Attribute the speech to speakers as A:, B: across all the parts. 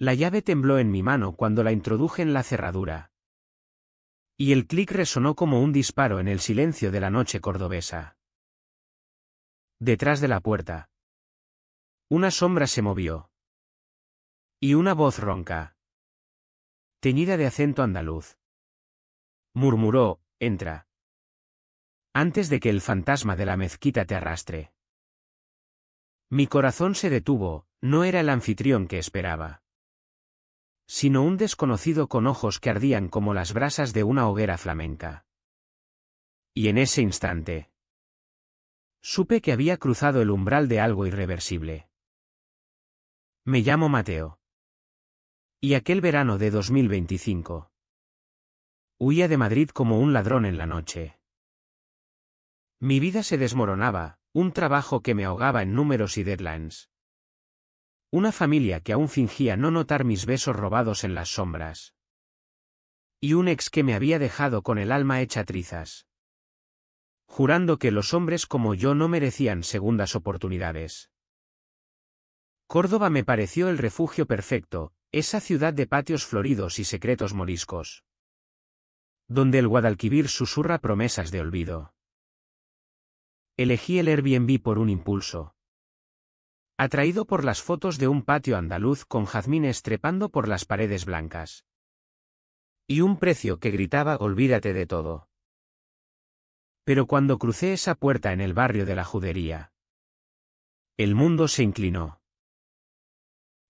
A: La llave tembló en mi mano cuando la introduje en la cerradura. Y el clic resonó como un disparo en el silencio de la noche cordobesa. Detrás de la puerta, una sombra se movió. Y una voz ronca, teñida de acento andaluz, murmuró: entra, antes de que el fantasma de la mezquita te arrastre. Mi corazón se detuvo. No era el anfitrión que esperaba, sino un desconocido con ojos que ardían como las brasas de una hoguera flamenca. Y en ese instante, supe que había cruzado el umbral de algo irreversible. Me llamo Mateo. Y aquel verano de 2025. Huía de Madrid como un ladrón en la noche. Mi vida se desmoronaba, un trabajo que me ahogaba en números y deadlines. Una familia que aún fingía no notar mis besos robados en las sombras. Y un ex que me había dejado con el alma hecha trizas, jurando que los hombres como yo no merecían segundas oportunidades. Córdoba me pareció el refugio perfecto, esa ciudad de patios floridos y secretos moriscos, donde el Guadalquivir susurra promesas de olvido. Elegí el Airbnb por un impulso, atraído por las fotos de un patio andaluz con jazmines trepando por las paredes blancas. Y un precio que gritaba: olvídate de todo. Pero cuando crucé esa puerta en el barrio de la Judería, el mundo se inclinó.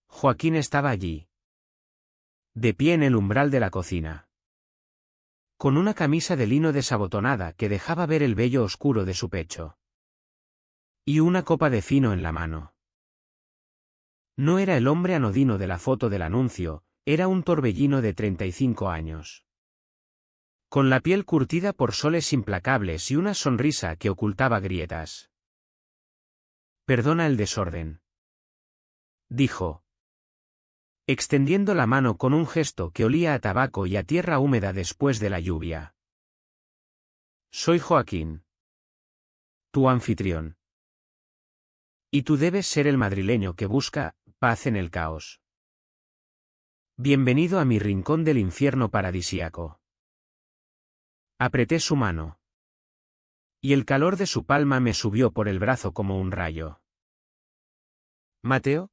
A: Joaquín estaba allí, de pie en el umbral de la cocina, con una camisa de lino desabotonada que dejaba ver el vello oscuro de su pecho, y una copa de fino en la mano. No era el hombre anodino de la foto del anuncio, era un torbellino de 35 años. Con la piel curtida por soles implacables y una sonrisa que ocultaba grietas. Perdona el desorden, dijo, extendiendo la mano con un gesto que olía a tabaco y a tierra húmeda después de la lluvia. Soy Joaquín, tu anfitrión. Y tú debes ser el madrileño que busca paz en el caos. Bienvenido a mi rincón del infierno paradisíaco. Apreté su mano, y el calor de su palma me subió por el brazo como un rayo. ¿Mateo?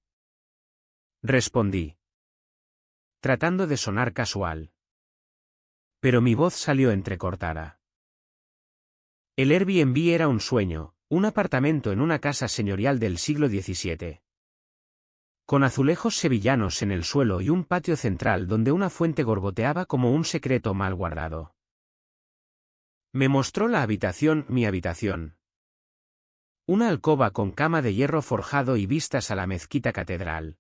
A: Respondí, tratando de sonar casual. Pero mi voz salió entrecortada. El Airbnb era un sueño, un apartamento en una casa señorial del siglo XVII. Con azulejos sevillanos en el suelo y un patio central donde una fuente gorgoteaba como un secreto mal guardado. Me mostró la habitación, mi habitación. Una alcoba con cama de hierro forjado y vistas a la mezquita catedral.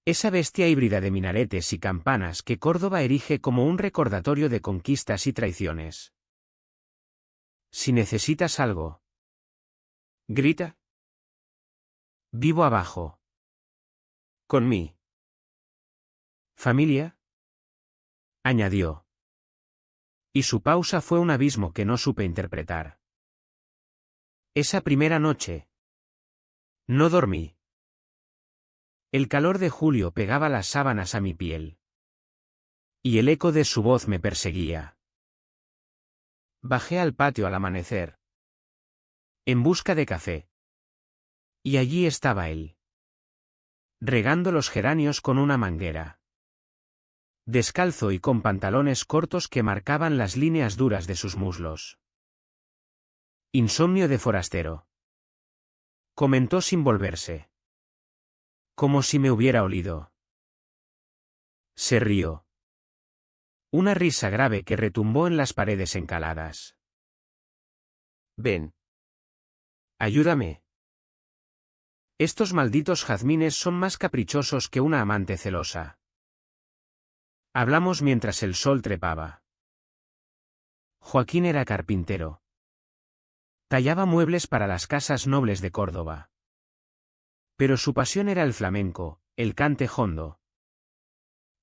A: Esa bestia híbrida de minaretes y campanas que Córdoba erige como un recordatorio de conquistas y traiciones. Si necesitas algo, grita. Vivo abajo. Con mi familia, añadió. Y su pausa fue un abismo que no supe interpretar. Esa primera noche, no dormí. El calor de julio pegaba las sábanas a mi piel. Y el eco de su voz me perseguía. Bajé al patio al amanecer, en busca de café. Y allí estaba él, regando los geranios con una manguera. Descalzo y con pantalones cortos que marcaban las líneas duras de sus muslos. Insomnio de forastero, comentó sin volverse. Como si me hubiera olido. Se rió. Una risa grave que retumbó en las paredes encaladas. Ven. Ayúdame. Estos malditos jazmines son más caprichosos que una amante celosa. Hablamos mientras el sol trepaba. Joaquín era carpintero. Tallaba muebles para las casas nobles de Córdoba. Pero su pasión era el flamenco, el cante jondo.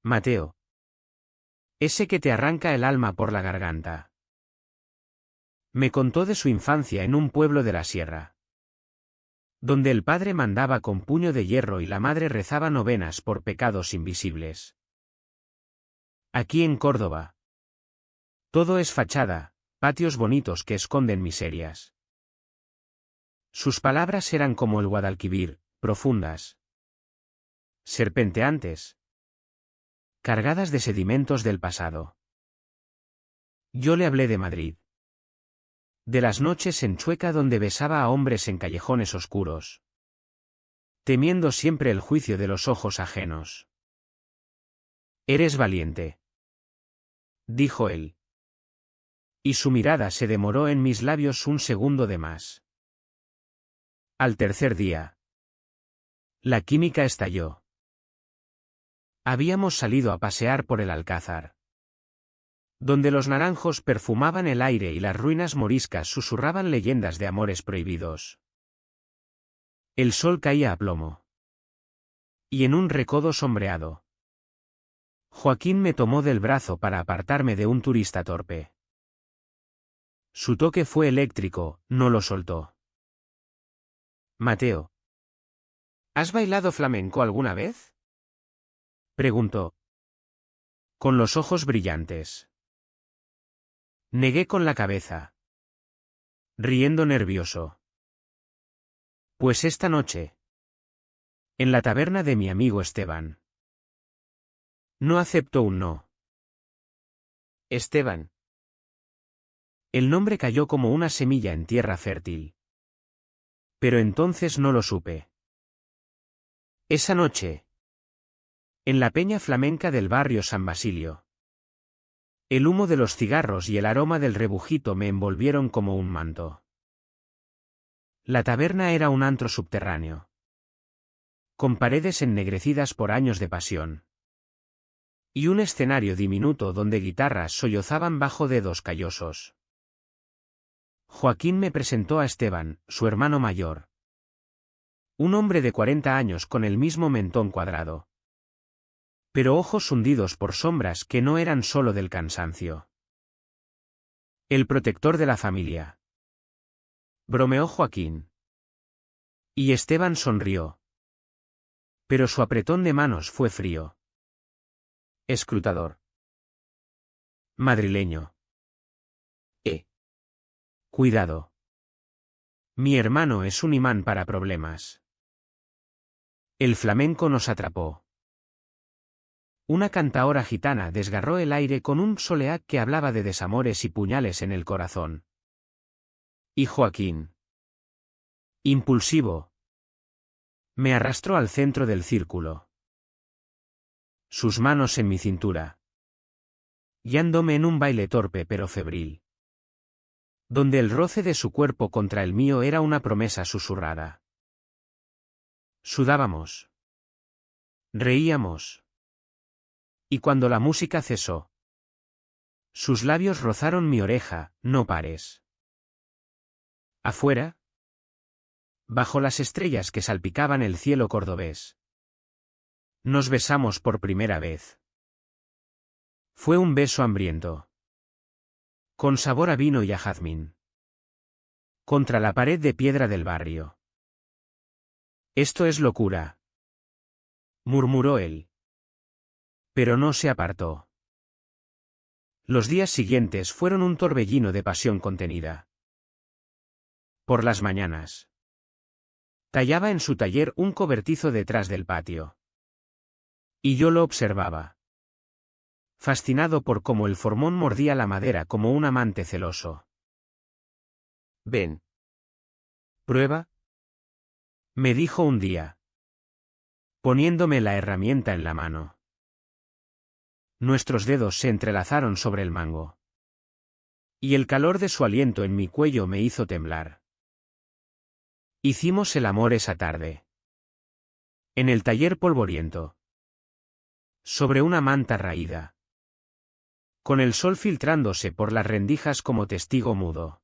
A: Mateo. Ese que te arranca el alma por la garganta. Me contó de su infancia en un pueblo de la sierra. donde el padre mandaba con puño de hierro y la madre rezaba novenas por pecados invisibles. Aquí en Córdoba. Todo es fachada, patios bonitos que esconden miserias. Sus palabras eran como el Guadalquivir, profundas, serpenteantes, cargadas de sedimentos del pasado. Yo le hablé de Madrid. De las noches en Chueca donde besaba a hombres en callejones oscuros, temiendo siempre el juicio de los ojos ajenos. Eres valiente, dijo él. Y su mirada se demoró en mis labios un segundo de más. Al tercer día, la química estalló. Habíamos salido a pasear por el Alcázar, donde los naranjos perfumaban el aire y las ruinas moriscas susurraban leyendas de amores prohibidos. El sol caía a plomo. Y en un recodo sombreado, Joaquín me tomó del brazo para apartarme de un turista torpe. Su toque fue eléctrico, no lo soltó. Mateo. ¿Has bailado flamenco alguna vez? Preguntó. Con los ojos brillantes. Negué con la cabeza. Riendo nervioso. Pues esta noche. En la taberna de mi amigo Esteban. No aceptó un no. Esteban. El nombre cayó como una semilla en tierra fértil. Pero entonces no lo supe. Esa noche. En la peña flamenca del barrio San Basilio. El humo de los cigarros y el aroma del rebujito me envolvieron como un manto. La taberna era un antro subterráneo, con paredes ennegrecidas por años de pasión. Y un escenario diminuto donde guitarras sollozaban bajo dedos callosos. Joaquín me presentó a Esteban, su hermano mayor. Un hombre de 40 años con el mismo mentón cuadrado, pero ojos hundidos por sombras que no eran solo del cansancio. El protector de la familia. Bromeó Joaquín. Y Esteban sonrió. Pero su apretón de manos fue frío. Escrutador. Madrileño. Cuidado. Mi hermano es un imán para problemas. El flamenco nos atrapó. Una cantaora gitana desgarró el aire con un soleá que hablaba de desamores y puñales en el corazón. Y Joaquín, impulsivo, me arrastró al centro del círculo. Sus manos en mi cintura, guiándome en un baile torpe pero febril, donde el roce de su cuerpo contra el mío era una promesa susurrada. Sudábamos. Reíamos. Y cuando la música cesó, sus labios rozaron mi oreja, no pares. Afuera, bajo las estrellas que salpicaban el cielo cordobés, nos besamos por primera vez. Fue un beso hambriento, con sabor a vino y a jazmín, contra la pared de piedra del barrio. Esto es locura, murmuró él. Pero no se apartó. Los días siguientes fueron un torbellino de pasión contenida. Por las mañanas, tallaba en su taller un cobertizo detrás del patio. Y yo lo observaba, fascinado por cómo el formón mordía la madera como un amante celoso. Ven. Prueba, me dijo un día, poniéndome la herramienta en la mano. Nuestros dedos se entrelazaron sobre el mango. Y el calor de su aliento en mi cuello me hizo temblar. Hicimos el amor esa tarde. En el taller polvoriento. Sobre una manta raída. Con el sol filtrándose por las rendijas como testigo mudo.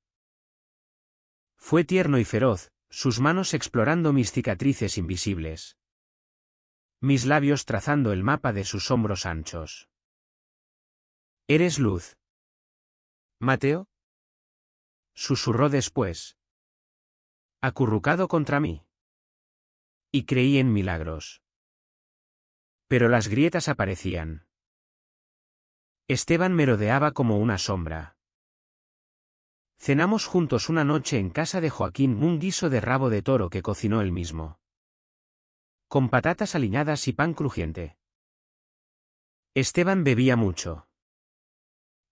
A: Fue tierno y feroz, sus manos explorando mis cicatrices invisibles. Mis labios trazando el mapa de sus hombros anchos. ¿Eres luz, Mateo? Susurró después. Acurrucado contra mí. Y creí en milagros. Pero las grietas aparecían. Esteban merodeaba como una sombra. Cenamos juntos una noche en casa de Joaquín un guiso de rabo de toro que cocinó él mismo. Con patatas aliñadas y pan crujiente. Esteban bebía mucho.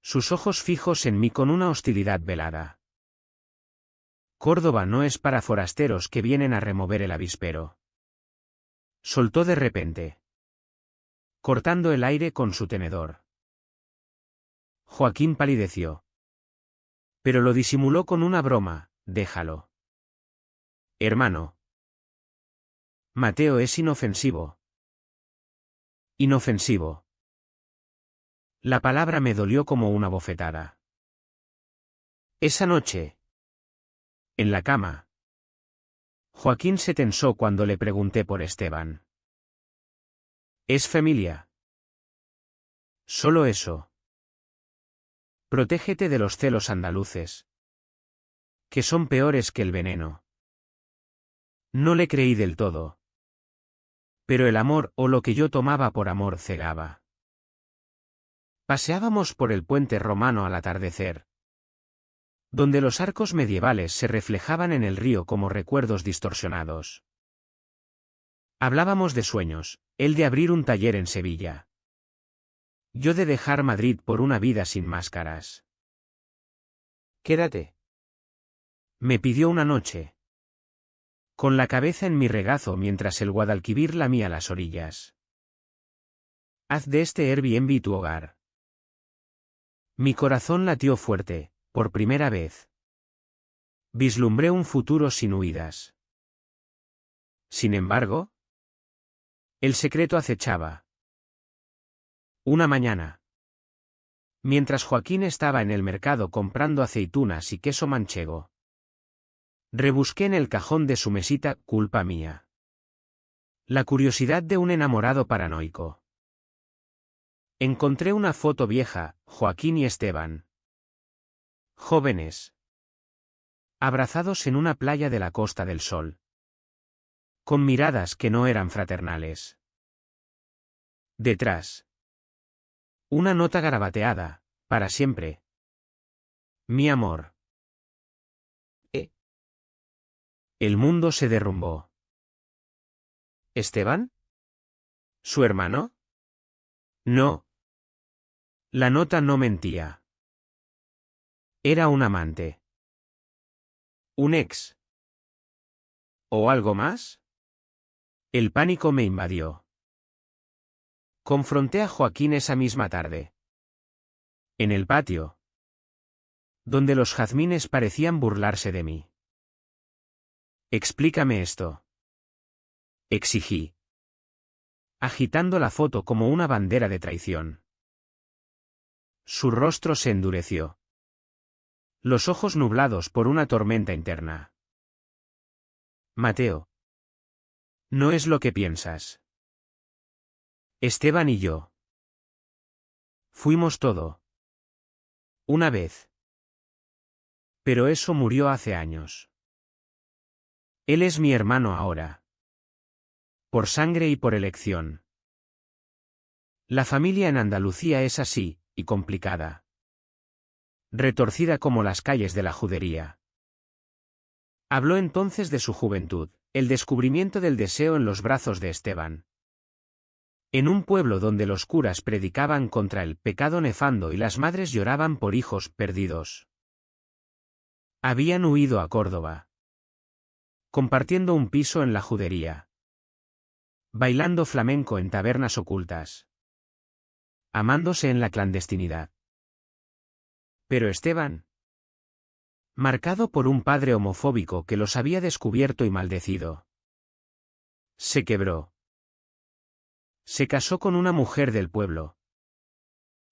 A: Sus ojos fijos en mí con una hostilidad velada. Córdoba no es para forasteros que vienen a remover el avispero. Soltó de repente, cortando el aire con su tenedor. Joaquín palideció. Pero lo disimuló con una broma: déjalo. Hermano. Mateo es inofensivo. Inofensivo. La palabra me dolió como una bofetada. Esa noche, en la cama, Joaquín se tensó cuando le pregunté por Esteban. ¿Es familia? Solo eso. Protégete de los celos andaluces, que son peores que el veneno. No le creí del todo. Pero el amor, o lo que yo tomaba por amor, cegaba. Paseábamos por el puente romano al atardecer, donde los arcos medievales se reflejaban en el río como recuerdos distorsionados. Hablábamos de sueños, él de abrir un taller en Sevilla. Yo de dejar Madrid por una vida sin máscaras. Quédate. Me pidió una noche. Con la cabeza en mi regazo mientras el Guadalquivir lamía las orillas. Haz de este Airbnb tu hogar. Mi corazón latió fuerte, por primera vez. Vislumbré un futuro sin huidas. Sin embargo, el secreto acechaba. Una mañana, mientras Joaquín estaba en el mercado comprando aceitunas y queso manchego, rebusqué en el cajón de su mesita: culpa mía. La curiosidad de un enamorado paranoico. Encontré una foto vieja: Joaquín y Esteban. Jóvenes. Abrazados en una playa de la Costa del Sol. Con miradas que no eran fraternales. Detrás, una nota garabateada: para siempre. Mi amor. El mundo se derrumbó. ¿Esteban? ¿Su hermano? No. La nota no mentía. Era un amante. ¿Un ex? ¿O algo más? El pánico me invadió. Confronté a Joaquín esa misma tarde. En el patio, donde los jazmines parecían burlarse de mí. Explícame esto. Exigí, agitando la foto como una bandera de traición. Su rostro se endureció. Los ojos nublados por una tormenta interna. Mateo. No es lo que piensas. Esteban y yo fuimos todo. Una vez. Pero eso murió hace años. Él es mi hermano ahora. Por sangre y por elección. La familia en Andalucía es así, y complicada. Retorcida como las calles de la judería. Habló entonces de su juventud, el descubrimiento del deseo en los brazos de Esteban. En un pueblo donde los curas predicaban contra el pecado nefando y las madres lloraban por hijos perdidos. Habían huido a Córdoba. Compartiendo un piso en la judería. Bailando flamenco en tabernas ocultas. Amándose en la clandestinidad. Pero Esteban, marcado por un padre homofóbico que los había descubierto y maldecido, se quebró. Se casó con una mujer del pueblo.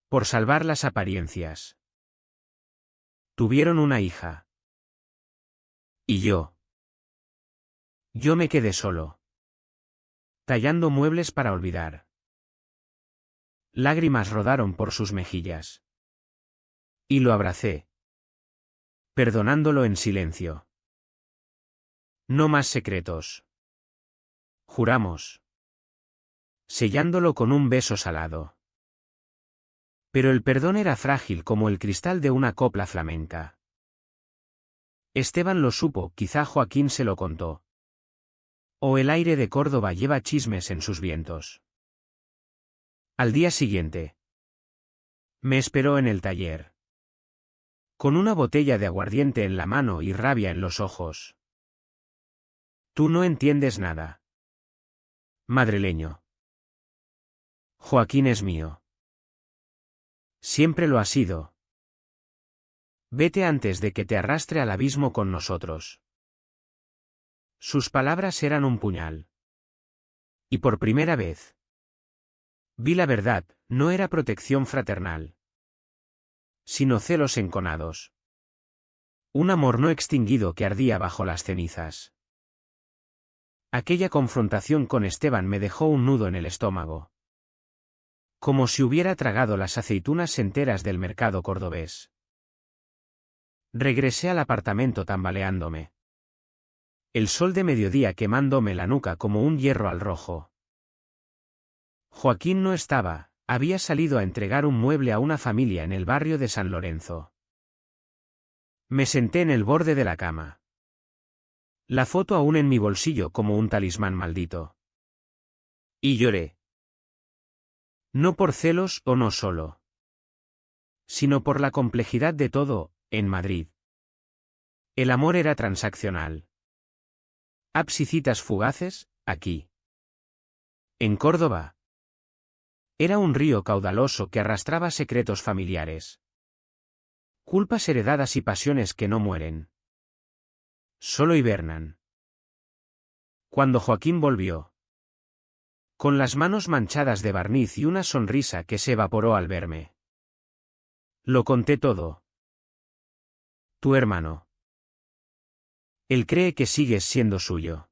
A: Por salvar las apariencias. Tuvieron una hija. Y yo. Yo me quedé solo. Tallando muebles para olvidar. Lágrimas rodaron por sus mejillas. Y lo abracé. Perdonándolo en silencio. No más secretos. Juramos. Sellándolo con un beso salado. Pero el perdón era frágil como el cristal de una copla flamenca. Esteban lo supo, quizá Joaquín se lo contó. O el aire de Córdoba lleva chismes en sus vientos. Al día siguiente. Me esperó en el taller. Con una botella de aguardiente en la mano y rabia en los ojos. Tú no entiendes nada. Madrileño. Joaquín es mío. Siempre lo ha sido. Vete antes de que te arrastre al abismo con nosotros. Sus palabras eran un puñal. Y por primera vez. Vi la verdad, no era protección fraternal. Sino celos enconados. Un amor no extinguido que ardía bajo las cenizas. Aquella confrontación con Esteban me dejó un nudo en el estómago. Como si hubiera tragado las aceitunas enteras del mercado cordobés. Regresé al apartamento tambaleándome. El sol de mediodía quemándome la nuca como un hierro al rojo. Joaquín no estaba, había salido a entregar un mueble a una familia en el barrio de San Lorenzo. Me senté en el borde de la cama. La foto aún en mi bolsillo como un talismán maldito. Y lloré. No por celos o no solo. Sino por la complejidad de todo, en Madrid. El amor era transaccional. Apps y citas fugaces, aquí. En Córdoba. Era un río caudaloso que arrastraba secretos familiares. Culpas heredadas y pasiones que no mueren. Solo hibernan. Cuando Joaquín volvió. Con las manos manchadas de barniz y una sonrisa que se evaporó al verme. Lo conté todo. Tu hermano. Él cree que sigues siendo suyo.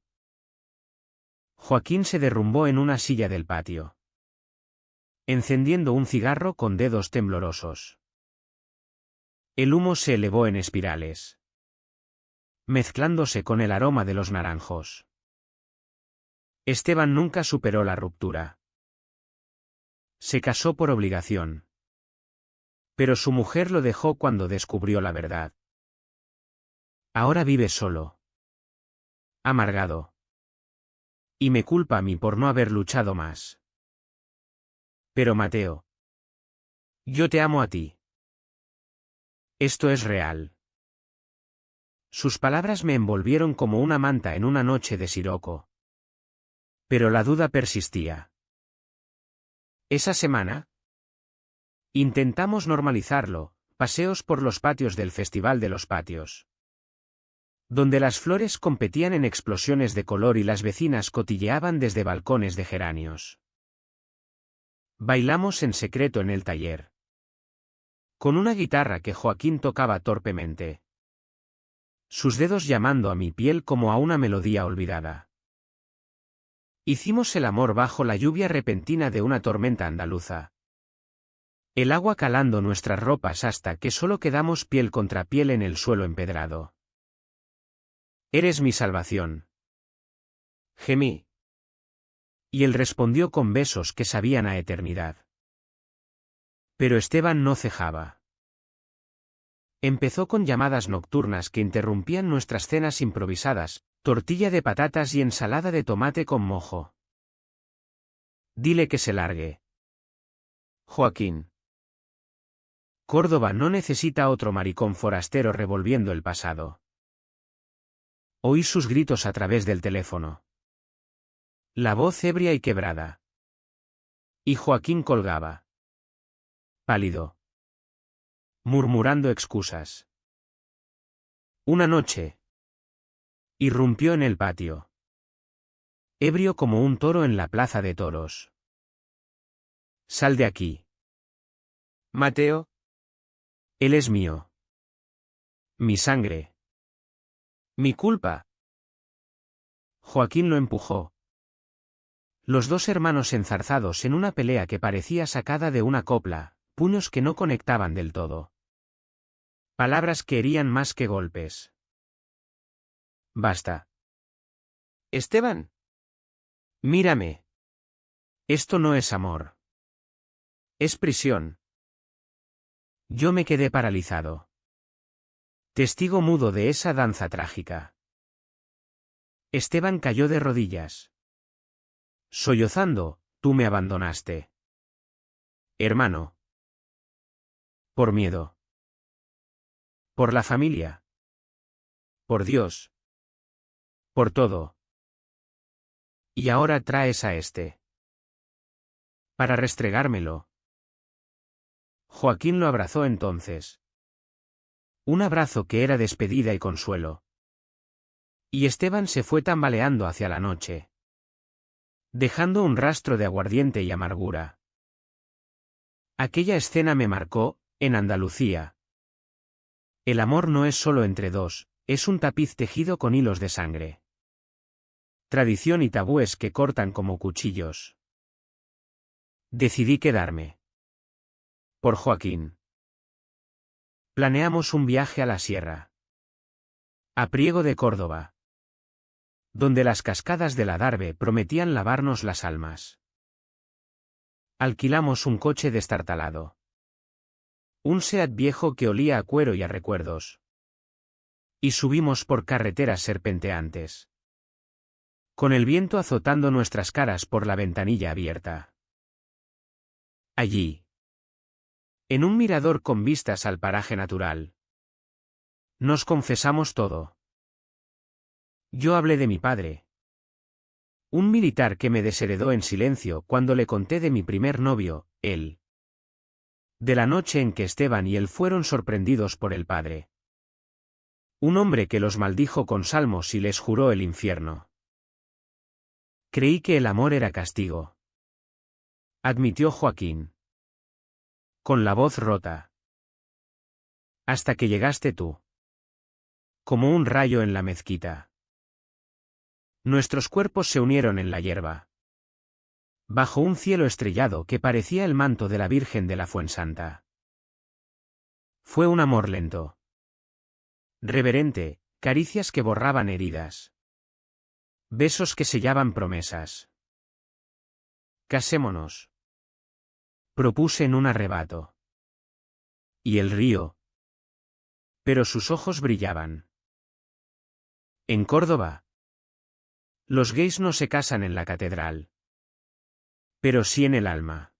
A: Joaquín se derrumbó en una silla del patio. Encendiendo un cigarro con dedos temblorosos. El humo se elevó en espirales. Mezclándose con el aroma de los naranjos. Esteban nunca superó la ruptura. Se casó por obligación. Pero su mujer lo dejó cuando descubrió la verdad. Ahora vive solo. Amargado. Y me culpa a mí por no haber luchado más. Pero Mateo. Yo te amo a ti. Esto es real. Sus palabras me envolvieron como una manta en una noche de siroco. Pero la duda persistía. Esa semana. Intentamos normalizarlo, paseos por los patios del Festival de los Patios. Donde las flores competían en explosiones de color y las vecinas cotilleaban desde balcones de geranios. Bailamos en secreto en el taller. Con una guitarra que Joaquín tocaba torpemente. Sus dedos llamando a mi piel como a una melodía olvidada. Hicimos el amor bajo la lluvia repentina de una tormenta andaluza. El agua calando nuestras ropas hasta que solo quedamos piel contra piel en el suelo empedrado. Eres mi salvación. Gemí. Y él respondió con besos que sabían a eternidad. Pero Esteban no cejaba. Empezó con llamadas nocturnas que interrumpían nuestras cenas improvisadas, tortilla de patatas y ensalada de tomate con mojo. Dile que se largue. Joaquín. Córdoba no necesita otro maricón forastero revolviendo el pasado. Oí sus gritos a través del teléfono. La voz ebria y quebrada. Y Joaquín colgaba. Pálido. Murmurando excusas. Una noche. Irrumpió en el patio. Ebrio como un toro en la plaza de toros. Sal de aquí. Mateo. Él es mío. Mi sangre. Mi culpa. Joaquín lo empujó. Los dos hermanos enzarzados en una pelea que parecía sacada de una copla, puños que no conectaban del todo. Palabras que herían más que golpes. Basta. Esteban. Mírame. Esto no es amor. Es prisión. Yo me quedé paralizado. Testigo mudo de esa danza trágica. Esteban cayó de rodillas. Sollozando, tú me abandonaste. Hermano. Por miedo. Por la familia. Por Dios. Por todo. Y ahora traes a este. Para restregármelo. Joaquín lo abrazó entonces. Un abrazo que era despedida y consuelo. Y Esteban se fue tambaleando hacia la noche, dejando un rastro de aguardiente y amargura. Aquella escena me marcó, en Andalucía. El amor no es solo entre dos, es un tapiz tejido con hilos de sangre. Tradición y tabúes que cortan como cuchillos. Decidí quedarme. Por Joaquín. Planeamos un viaje a la sierra. A Priego de Córdoba, donde las cascadas del Adarve prometían lavarnos las almas. Alquilamos un coche destartalado. Un Seat viejo que olía a cuero y a recuerdos. Y subimos por carreteras serpenteantes, con el viento azotando nuestras caras por la ventanilla abierta. Allí, en un mirador con vistas al paraje natural, nos confesamos todo. Yo hablé de mi padre, un militar que me desheredó en silencio cuando le conté de mi primer novio, él. De la noche en que Esteban y él fueron sorprendidos por el padre. Un hombre que los maldijo con salmos y les juró el infierno. Creí que el amor era castigo. Admitió Joaquín, con la voz rota. Hasta que llegaste tú. Como un rayo en la mezquita. Nuestros cuerpos se unieron en la hierba. Bajo un cielo estrellado que parecía el manto de la Virgen de la Fuensanta. Fue un amor lento. Reverente, caricias que borraban heridas. Besos que sellaban promesas. Casémonos. Propuse en un arrebato. Y el río. Pero sus ojos brillaban. En Córdoba. Los gays no se casan en la catedral. Pero sí en el alma.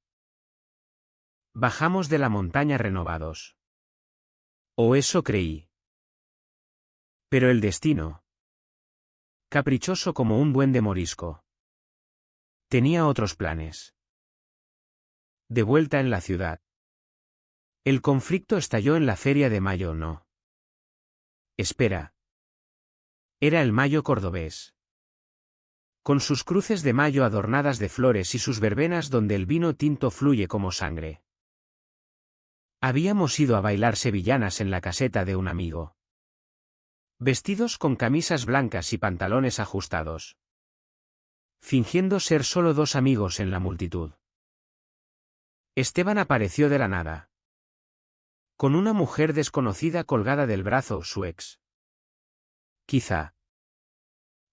A: Bajamos de la montaña renovados. O eso creí. Pero el destino. Caprichoso como un buen de morisco. Tenía otros planes. De vuelta en la ciudad. El conflicto estalló en la Feria de Mayo, ¿no? Espera. Era el Mayo cordobés. Con sus cruces de mayo adornadas de flores y sus verbenas donde el vino tinto fluye como sangre. Habíamos ido a bailar sevillanas en la caseta de un amigo. Vestidos con camisas blancas y pantalones ajustados. Fingiendo ser solo dos amigos en la multitud. Esteban apareció de la nada. Con una mujer desconocida colgada del brazo, su ex. Quizá.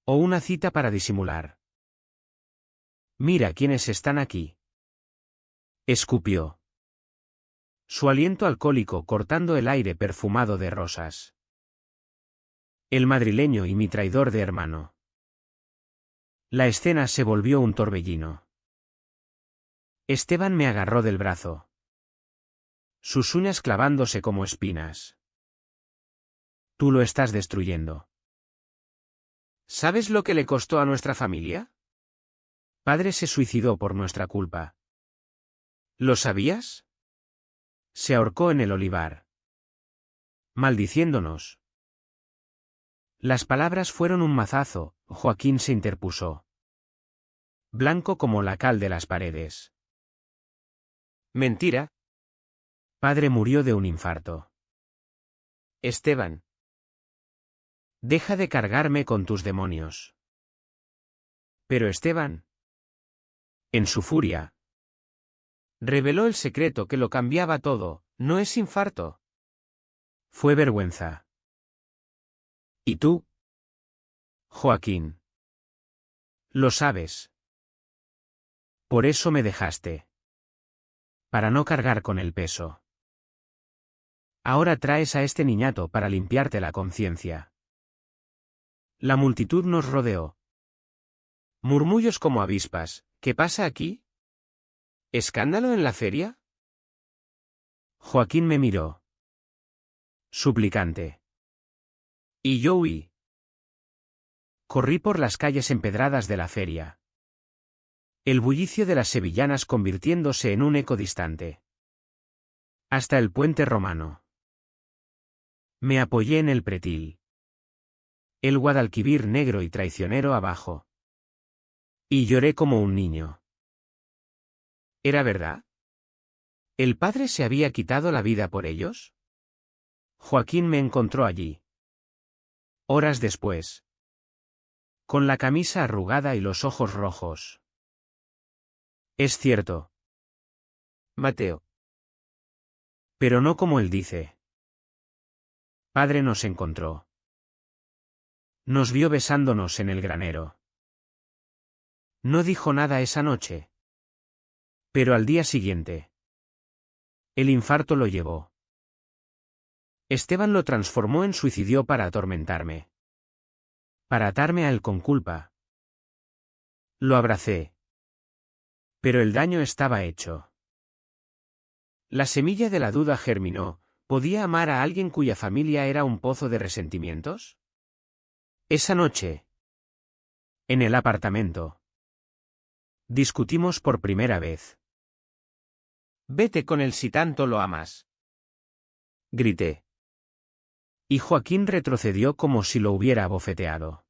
A: O una cita para disimular. Mira quiénes están aquí. Escupió. Su aliento alcohólico cortando el aire perfumado de rosas. El madrileño y mi traidor de hermano. La escena se volvió un torbellino. Esteban me agarró del brazo. Sus uñas clavándose como espinas. Tú lo estás destruyendo. ¿Sabes lo que le costó a nuestra familia? Padre se suicidó por nuestra culpa. ¿Lo sabías? Se ahorcó en el olivar. Maldiciéndonos. Las palabras fueron un mazazo, Joaquín se interpuso. Blanco como la cal de las paredes. Mentira. Padre murió de un infarto. Esteban. Deja de cargarme con tus demonios. Pero Esteban. En su furia. Reveló el secreto que lo cambiaba todo, no es infarto. Fue vergüenza. ¿Y tú? Joaquín. Lo sabes. Por eso me dejaste. Para no cargar con el peso. Ahora traes a este niñato para limpiarte la conciencia. La multitud nos rodeó. Murmullos como avispas. ¿Qué pasa aquí? ¿Escándalo en la feria? Joaquín me miró. Suplicante. Y yo huí. Corrí por las calles empedradas de la feria. El bullicio de las sevillanas convirtiéndose en un eco distante. Hasta el puente romano. Me apoyé en el pretil. El Guadalquivir negro y traicionero abajo. Y lloré como un niño. ¿Era verdad? ¿El padre se había quitado la vida por ellos? Joaquín me encontró allí. Horas después. Con la camisa arrugada y los ojos rojos. Es cierto. Mateo. Pero no como él dice. Padre nos encontró. Nos vio besándonos en el granero. No dijo nada esa noche. Pero al día siguiente. El infarto lo llevó. Esteban lo transformó en suicidio para atormentarme. Para atarme a él con culpa. Lo abracé. Pero el daño estaba hecho. La semilla de la duda germinó. ¿Podía amar a alguien cuya familia era un pozo de resentimientos? Esa noche. En el apartamento. Discutimos por primera vez. Vete con él si tanto lo amas. Grité. Y Joaquín retrocedió como si lo hubiera abofeteado.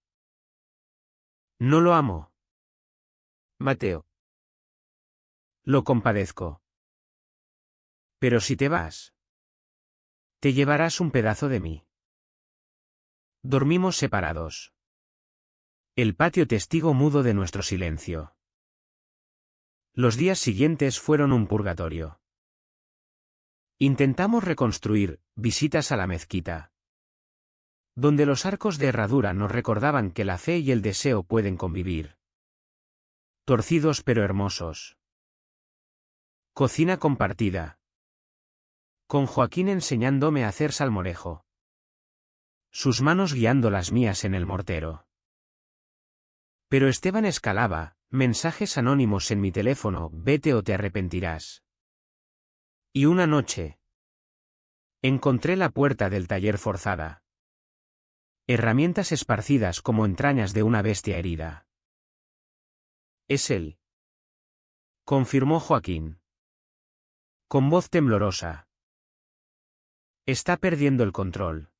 A: No lo amo. Mateo. Lo compadezco. Pero si te vas, te llevarás un pedazo de mí. Dormimos separados. El patio testigo mudo de nuestro silencio. Los días siguientes fueron un purgatorio. Intentamos reconstruir, visitas a la mezquita. Donde los arcos de herradura nos recordaban que la fe y el deseo pueden convivir. Torcidos pero hermosos. Cocina compartida. Con Joaquín enseñándome a hacer salmorejo. Sus manos guiando las mías en el mortero. Pero Esteban escalaba, mensajes anónimos en mi teléfono, vete o te arrepentirás. Y una noche. Encontré la puerta del taller forzada. Herramientas esparcidas como entrañas de una bestia herida. Es él. Confirmó Joaquín. Con voz temblorosa. Está perdiendo el control.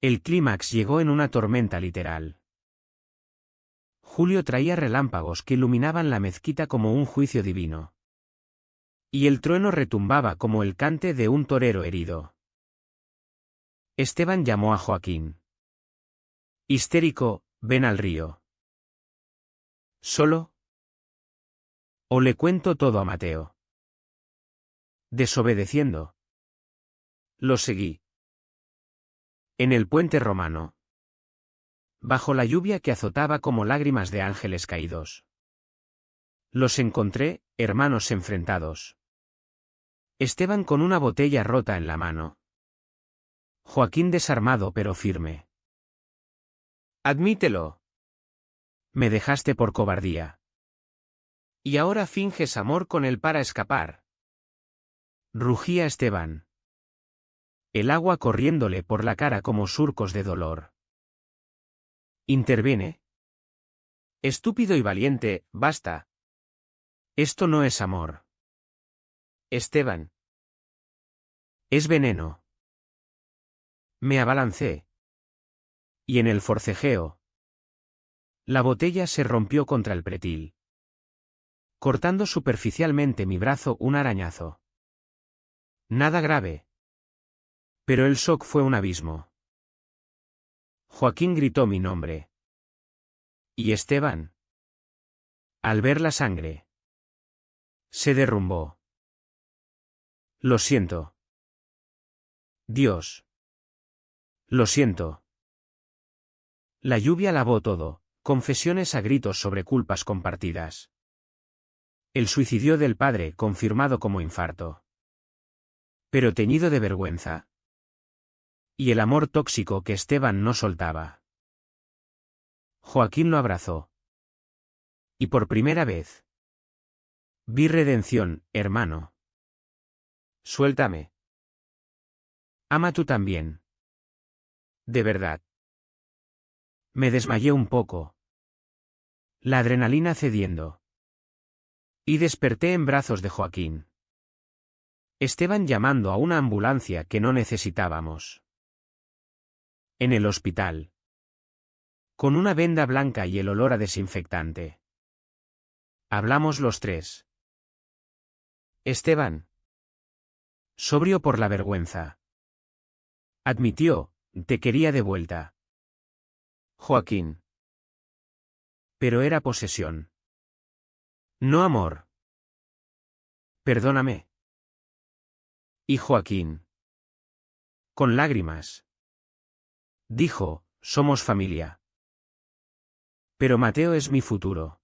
A: El clímax llegó en una tormenta literal. Julio traía relámpagos que iluminaban la mezquita como un juicio divino. Y el trueno retumbaba como el cante de un torero herido. Esteban llamó a Joaquín. Histérico, ven al río. ¿Solo? ¿O le cuento todo a Mateo? Desobedeciendo. Lo seguí. En el puente romano. Bajo la lluvia que azotaba como lágrimas de ángeles caídos. Los encontré, hermanos enfrentados. Esteban con una botella rota en la mano. Joaquín desarmado pero firme. Admítelo. Me dejaste por cobardía. Y ahora finges amor con él para escapar. Rugía Esteban. El agua corriéndole por la cara como surcos de dolor. Interviene. Estúpido y valiente, basta. Esto no es amor. Esteban. Es veneno. Me abalancé. Y en el forcejeo. La botella se rompió contra el pretil. Cortando superficialmente mi brazo un arañazo. Nada grave. Pero el shock fue un abismo. Joaquín gritó mi nombre. ¿Y Esteban? Al ver la sangre. Se derrumbó. Lo siento. Dios. Lo siento. La lluvia lavó todo, confesiones a gritos sobre culpas compartidas. El suicidio del padre confirmado como infarto. Pero teñido de vergüenza. Y el amor tóxico que Esteban no soltaba. Joaquín lo abrazó. Y por primera vez. Vi redención, hermano. Suéltame. Ama tú también. De verdad. Me desmayé un poco. La adrenalina cediendo. Y desperté en brazos de Joaquín. Esteban llamando a una ambulancia que no necesitábamos. En el hospital. Con una venda blanca y el olor a desinfectante. Hablamos los tres. Esteban. Sobrio por la vergüenza. Admitió, te quería de vuelta. Joaquín. Pero era posesión. No amor. Perdóname. Y Joaquín. Con lágrimas. Dijo, somos familia. Pero Mateo es mi futuro.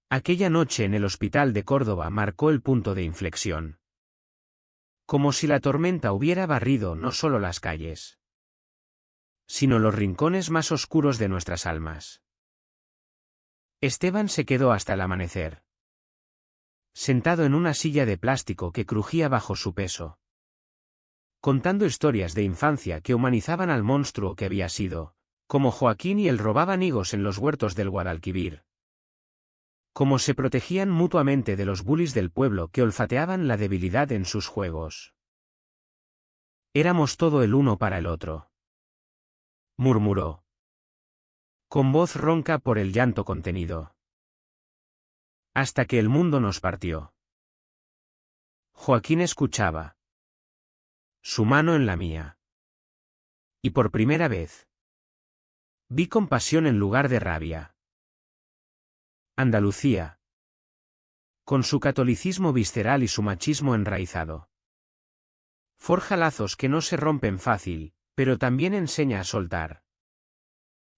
A: Aquella noche en el hospital de Córdoba marcó el punto de inflexión. Como si la tormenta hubiera barrido no solo las calles, sino los rincones más oscuros de nuestras almas. Esteban se quedó hasta el amanecer. Sentado en una silla de plástico que crujía bajo su peso. Contando historias de infancia que humanizaban al monstruo que había sido, como Joaquín y él robaban higos en los huertos del Guadalquivir. Como se protegían mutuamente de los bullies del pueblo que olfateaban la debilidad en sus juegos. Éramos todo el uno para el otro. Murmuró. Con voz ronca por el llanto contenido. Hasta que el mundo nos partió. Joaquín escuchaba. Su mano en la mía. Y por primera vez. Vi compasión en lugar de rabia. Andalucía. Con su catolicismo visceral y su machismo enraizado. Forja lazos que no se rompen fácil, pero también enseña a soltar.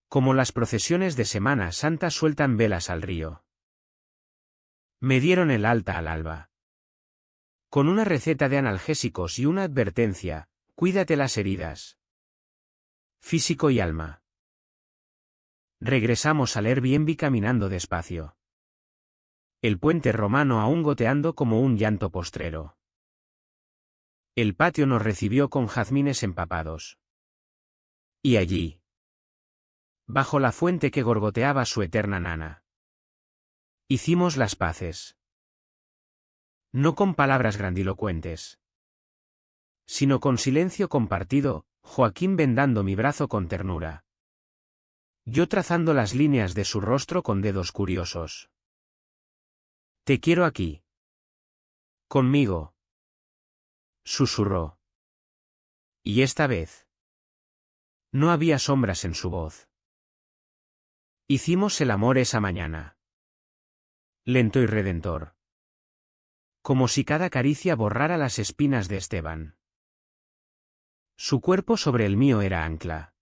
A: Como las procesiones de Semana Santa sueltan velas al río. Me dieron el alta al alba. Con una receta de analgésicos y una advertencia, cuídate las heridas. Físico y alma. Regresamos al Airbnb caminando despacio. El puente romano aún goteando como un llanto postrero. El patio nos recibió con jazmines empapados. Y allí. Bajo la fuente que gorgoteaba su eterna nana. Hicimos las paces. No con palabras grandilocuentes. Sino con silencio compartido, Joaquín vendando mi brazo con ternura. Yo trazando las líneas de su rostro con dedos curiosos. Te quiero aquí. Conmigo. Susurró. Y esta vez. No había sombras en su voz. Hicimos el amor esa mañana. Lento y redentor. Como si cada caricia borrara las espinas de Esteban. Su cuerpo sobre el mío era ancla.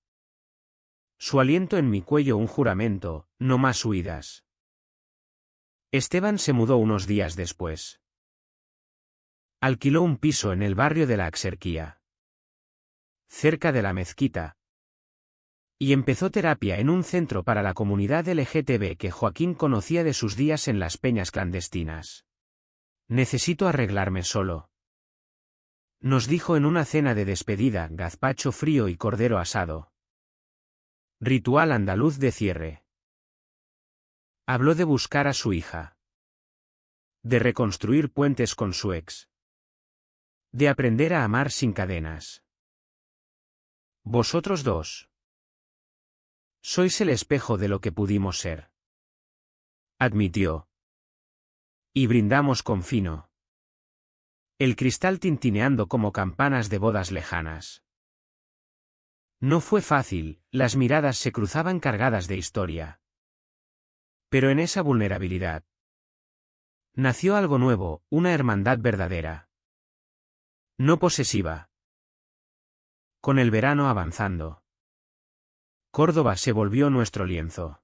A: Su aliento en mi cuello un juramento, no más huidas. Esteban se mudó unos días después. Alquiló un piso en el barrio de la Axerquía. Cerca de la mezquita. Y empezó terapia en un centro para la comunidad LGTB que Joaquín conocía de sus días en las peñas clandestinas. Necesito arreglarme solo. Nos dijo en una cena de despedida, gazpacho frío y cordero asado. Ritual andaluz de cierre. Habló de buscar a su hija. De reconstruir puentes con su ex. De aprender a amar sin cadenas. Vosotros dos. Sois el espejo de lo que pudimos ser. Admitió. Y brindamos con fino. El cristal tintineando como campanas de bodas lejanas. No fue fácil, las miradas se cruzaban cargadas de historia. Pero en esa vulnerabilidad. Nació algo nuevo, una hermandad verdadera. No posesiva. Con el verano avanzando. Córdoba se volvió nuestro lienzo.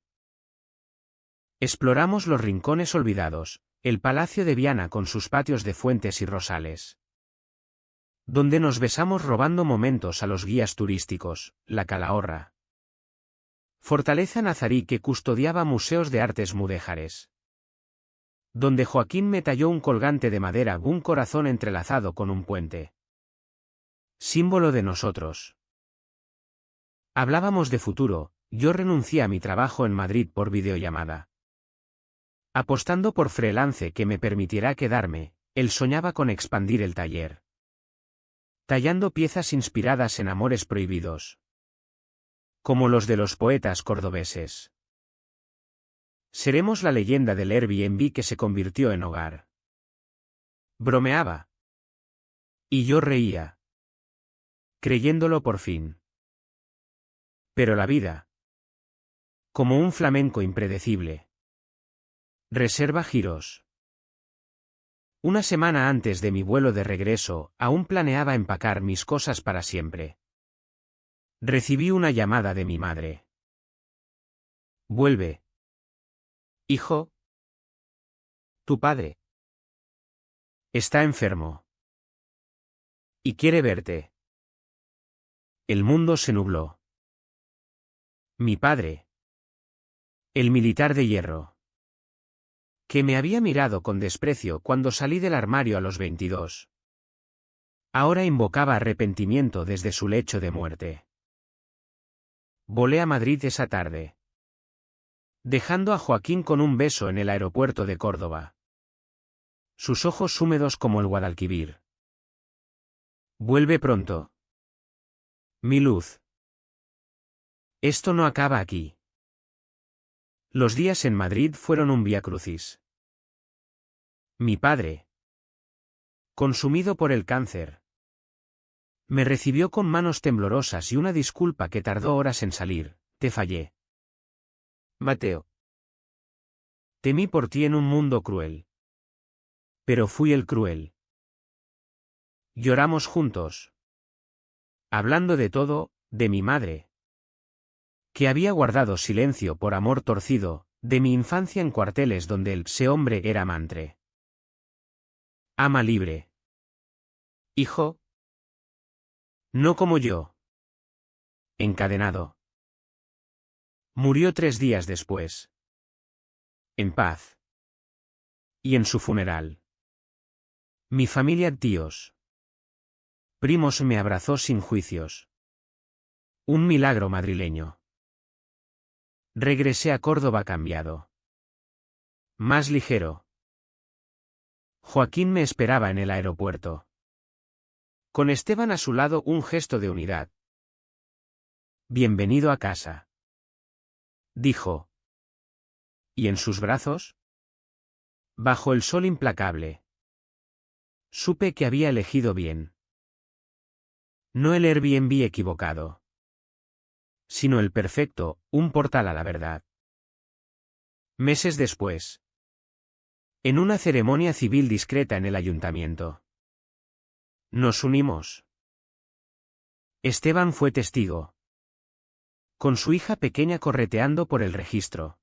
A: Exploramos los rincones olvidados, El Palacio de Viana con sus patios de fuentes y rosales. Donde nos besamos robando momentos a los guías turísticos, la Calahorra. Fortaleza nazarí que custodiaba museos de artes mudéjares. Donde Joaquín me talló un colgante de madera, un corazón entrelazado con un puente. Símbolo de nosotros. Hablábamos de futuro, yo renuncié a mi trabajo en Madrid por videollamada. Apostando por freelance que me permitirá quedarme, él soñaba con expandir el taller. Tallando piezas inspiradas en amores prohibidos. Como los de los poetas cordobeses. Seremos la leyenda del Airbnb que se convirtió en hogar. Bromeaba. Y yo reía. Creyéndolo por fin. Pero la vida. Como un flamenco impredecible. Reserva giros. Una semana antes de mi vuelo de regreso, aún planeaba empacar mis cosas para siempre. Recibí una llamada de mi madre. Vuelve. Hijo. Tu padre. Está enfermo. Y quiere verte. El mundo se nubló. Mi padre. El militar de hierro. Que me había mirado con desprecio cuando salí del armario a los 22. Ahora invocaba arrepentimiento desde su lecho de muerte. Volé a Madrid esa tarde. Dejando a Joaquín con un beso en el aeropuerto de Córdoba. Sus ojos húmedos como el Guadalquivir. Vuelve pronto. Mi luz. Esto no acaba aquí. Los días en Madrid fueron un viacrucis. Mi padre, consumido por el cáncer, me recibió con manos temblorosas y una disculpa que tardó horas en salir. Te fallé. Mateo. Temí por ti en un mundo cruel. Pero fui el cruel. Lloramos juntos. Hablando de todo, de mi madre. Que había guardado silencio por amor torcido, de mi infancia en cuarteles donde ese hombre era mantre. Ama libre. Hijo. No como yo. Encadenado. Murió 3 días después. En paz. Y en su funeral. Mi familia, tíos. Primos, me abrazó sin juicios. Un milagro madrileño. Regresé a Córdoba cambiado. Más ligero. Joaquín me esperaba en el aeropuerto. Con Esteban a su lado, un gesto de unidad. Bienvenido a casa. Dijo. ¿Y en sus brazos? Bajo el sol implacable. Supe que había elegido bien. No el Airbnb equivocado. Sino el perfecto, un portal a la verdad. Meses después. En una ceremonia civil discreta en el ayuntamiento. Nos unimos. Esteban fue testigo. Con su hija pequeña correteando por el registro.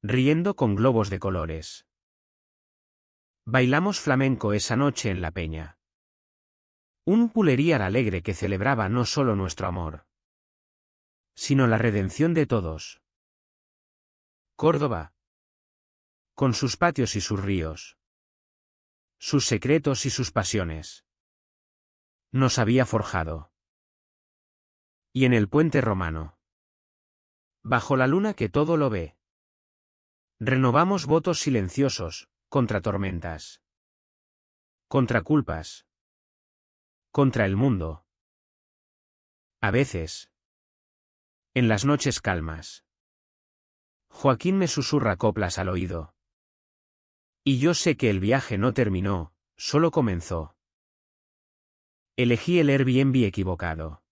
A: Riendo con globos de colores. Bailamos flamenco esa noche en la peña. Un pulería alegre que celebraba no solo nuestro amor, sino la redención de todos. Córdoba. Con sus patios y sus ríos. Sus secretos y sus pasiones. Nos había forjado. Y en el puente romano. Bajo la luna que todo lo ve. Renovamos votos silenciosos, contra tormentas. Contra culpas. Contra el mundo. A veces. En las noches calmas. Joaquín me susurra coplas al oído. Y yo sé que el viaje no terminó, solo comenzó. Elegí el Airbnb equivocado.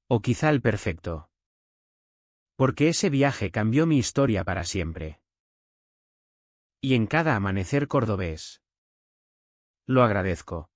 A: O quizá el perfecto. Porque ese viaje cambió mi historia para siempre. Y en cada amanecer cordobés. Lo agradezco.